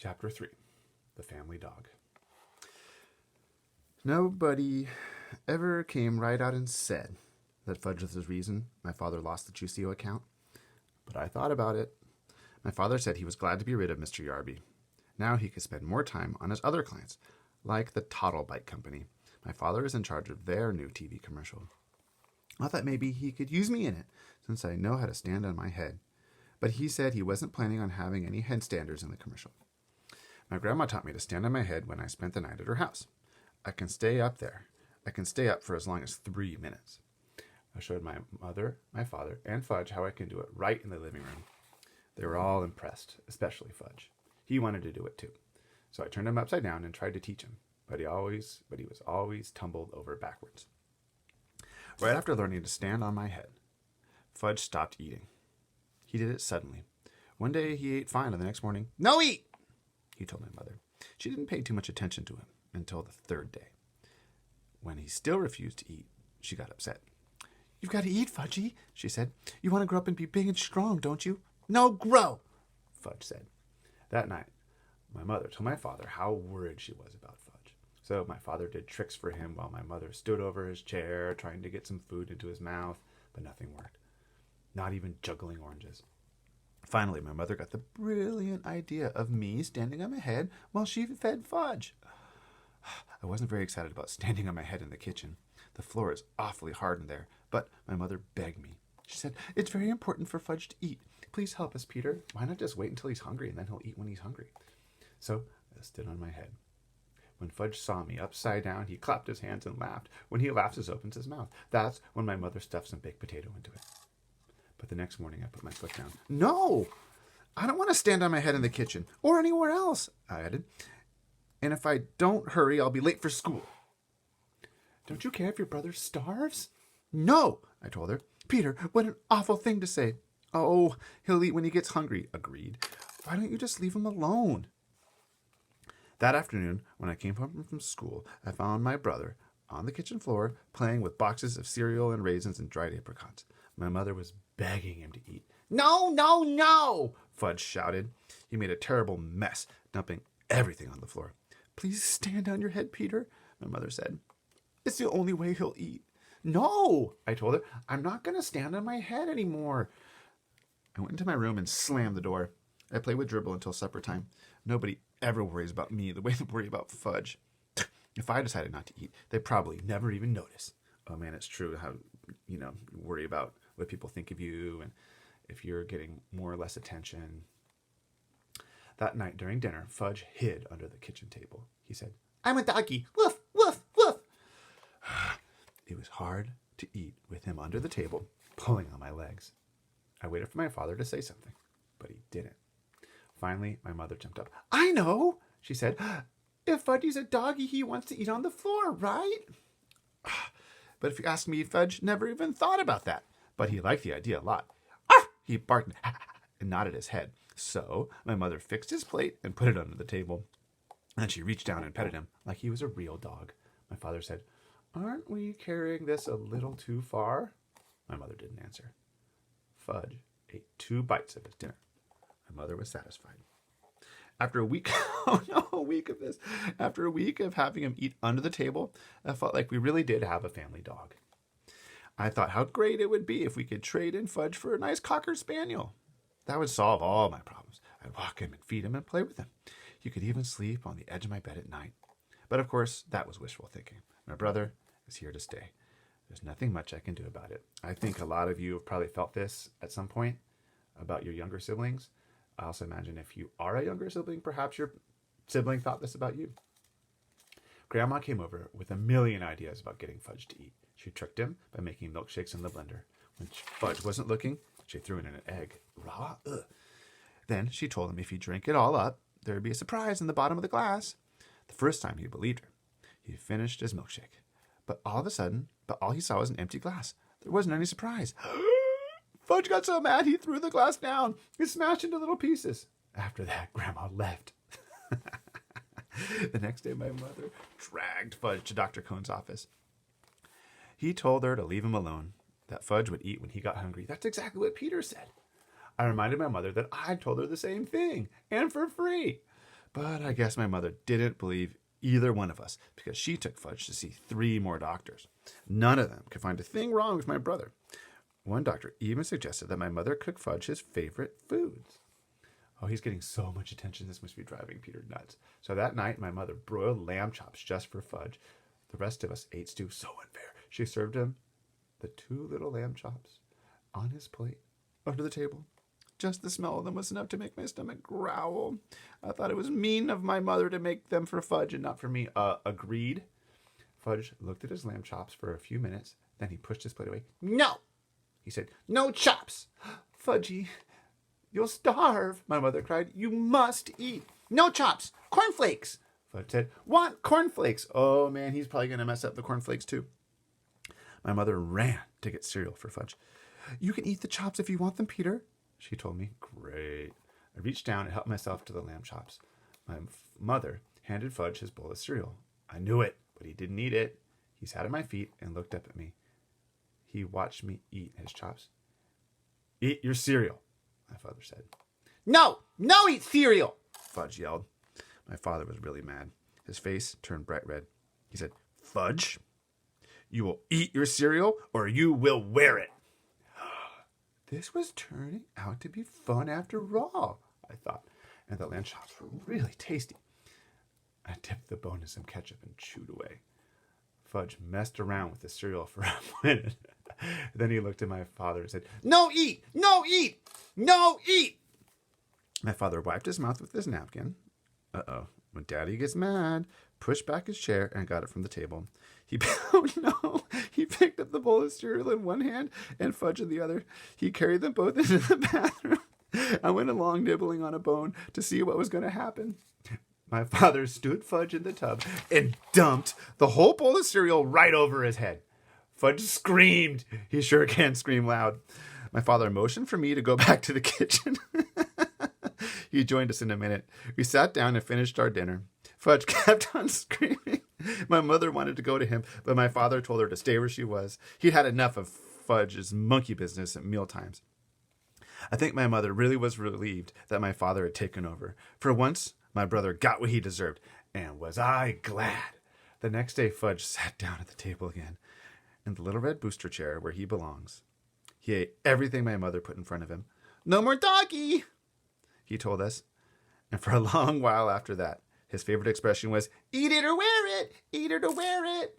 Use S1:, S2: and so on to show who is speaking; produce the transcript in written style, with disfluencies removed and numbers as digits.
S1: Chapter 3, The Family Dog. Nobody ever came right out and said that Fudge was the reason my father lost the Juicio account, but I thought about it. My father said he was glad to be rid of Mr. Yarby. Now he could spend more time on his other clients, like the Toddle Bike Company. My father is in charge of their new TV commercial. I thought maybe he could use me in it, since I know how to stand on my head. But he said he wasn't planning on having any headstanders in the commercial. My grandma taught me to stand on my head when I spent the night at her house. I can stay up there. I can stay up for as long as 3 minutes. I showed my mother, my father, and Fudge how I can do it right in the living room. They were all impressed, especially Fudge. He wanted to do it too. So I turned him upside down and tried to teach him, but he was always tumbled over backwards. Right after learning to stand on my head, Fudge stopped eating. He did it suddenly. One day he ate fine, and the next morning, "No eat!" he told my mother. She didn't pay too much attention to him until the third day. When he still refused to eat, she got upset. "You've got to eat, Fudgy," she said. "You want to grow up and be big and strong, don't you?" "No, grow," Fudge said. That night, my mother told my father how worried she was about Fudge. So my father did tricks for him while my mother stood over his chair trying to get some food into his mouth, but nothing worked. Not even juggling oranges. Finally, my mother got the brilliant idea of me standing on my head while she fed Fudge. I wasn't very excited about standing on my head in the kitchen. The floor is awfully hard in there, but my mother begged me. She said, "It's very important for Fudge to eat. Please help us, Peter. Why not just wait until he's hungry and then he'll eat when he's hungry?" So I stood on my head. When Fudge saw me upside down, he clapped his hands and laughed. When he laughs, he opens his mouth. That's when my mother stuffed some baked potato into it. But the next morning, I put my foot down. "No, I don't want to stand on my head in the kitchen or anywhere else," I added. "And if I don't hurry, I'll be late for school." "Don't you care if your brother starves?" "No," I told her. "Peter, what an awful thing to say." "Oh, he'll eat when he gets hungry," agreed. "Why don't you just leave him alone?" That afternoon, when I came home from school, I found my brother on the kitchen floor playing with boxes of cereal and raisins and dried apricots. My mother was begging him to eat. "No, no, no!" Fudge shouted. He made a terrible mess, dumping everything on the floor. "Please stand on your head, Peter," my mother said. "It's the only way he'll eat." "No," I told her. "I'm not going to stand on my head anymore." I went into my room and slammed the door. I played with Dribble until supper time. Nobody ever worries about me the way they worry about Fudge. If I decided not to eat, they'd probably never even notice. Oh man, it's true how, you worry about what people think of you and if you're getting more or less attention. That night during dinner, Fudge hid under the kitchen table. He said, "I'm a doggy. Woof, woof, woof." It was hard to eat with him under the table, pulling on my legs. I waited for my father to say something, but he didn't. Finally, my mother jumped up. "I know," she said. "If Fudgy's a doggy, he wants to eat on the floor, right?" But if you ask me, Fudge never even thought about that. But he liked the idea a lot. "Arf!" He barked and nodded his head. So my mother fixed his plate and put it under the table. Then she reached down and petted him like he was a real dog. My father said, "Aren't we carrying this a little too far?" My mother didn't answer. Fudge ate 2 bites of his dinner. My mother was satisfied. After a week, After a week of having him eat under the table, I felt like we really did have a family dog. I thought how great it would be if we could trade in Fudge for a nice Cocker Spaniel. That would solve all my problems. I'd walk him and feed him and play with him. He could even sleep on the edge of my bed at night. But of course, that was wishful thinking. My brother is here to stay. There's nothing much I can do about it. I think a lot of you have probably felt this at some point about your younger siblings. I also imagine if you are a younger sibling, perhaps your sibling thought this about you. Grandma came over with a million ideas about getting Fudge to eat. She tricked him by making milkshakes in the blender. When Fudge wasn't looking, she threw in an egg. Raw. Ugh. Then she told him if he drank it all up, there would be a surprise in the bottom of the glass. The first time he believed her. He finished his milkshake. But all he saw was an empty glass. There wasn't any surprise. Fudge got so mad he threw the glass down. It smashed into little pieces. After that, Grandma left. The next day, my mother dragged Fudge to Dr. Cohn's office. He told her to leave him alone, that Fudge would eat when he got hungry. That's exactly what Peter said. I reminded my mother that I told her the same thing, and for free. But I guess my mother didn't believe either one of us because she took Fudge to see 3 more doctors. None of them could find a thing wrong with my brother. One doctor even suggested that my mother cook Fudge his favorite foods. Oh, he's getting so much attention. This must be driving Peter nuts. So that night, my mother broiled lamb chops just for Fudge. The rest of us ate stew. So unfair. She served him the 2 little lamb chops on his plate under the table. Just the smell of them was enough to make my stomach growl. I thought it was mean of my mother to make them for Fudge and not for me. Agreed. Fudge looked at his lamb chops for a few minutes. Then he pushed his plate away. No, he said. No chops. Fudgy, you'll starve, my mother cried. You must eat. No chops. Cornflakes. Fudge said. Want cornflakes. Oh, man, he's probably going to mess up the cornflakes, too. My mother ran to get cereal for Fudge. You can eat the chops if you want them, Peter, she told me. Great. I reached down and helped myself to the lamb chops. My mother handed Fudge his bowl of cereal. I knew it, but he didn't eat it. He sat at my feet and looked up at me. He watched me eat his chops. Eat your cereal, my father said. No, no eat cereal, Fudge yelled. My father was really mad. His face turned bright red. He said, Fudge, you will eat your cereal or you will wear it. This was turning out to be fun after all, I thought, and the lamb chops were really tasty. I dipped the bone in some ketchup and chewed away. Fudge messed around with the cereal for a minute. Then he looked at my father and said, No eat! No eat! No eat! My father wiped his mouth with his napkin. Uh-oh. When Daddy gets mad, pushed back his chair and got it from the table. Oh no! He picked up the bowl of cereal in one hand and Fudge in the other. He carried them both into the bathroom. I went along nibbling on a bone to see what was going to happen. My father stood Fudge in the tub and dumped the whole bowl of cereal right over his head. Fudge screamed. He sure can scream loud. My father motioned for me to go back to the kitchen. He joined us in a minute. We sat down and finished our dinner. Fudge kept on screaming. My mother wanted to go to him, but my father told her to stay where she was. He'd had enough of Fudge's monkey business at mealtimes. I think my mother really was relieved that my father had taken over. For once, my brother got what he deserved, and was I glad. The next day, Fudge sat down at the table again, in the little red booster chair where he belongs. He ate everything my mother put in front of him. No more doggy, he told us. And for a long while after that, his favorite expression was, eat it or wear it, eat it or wear it.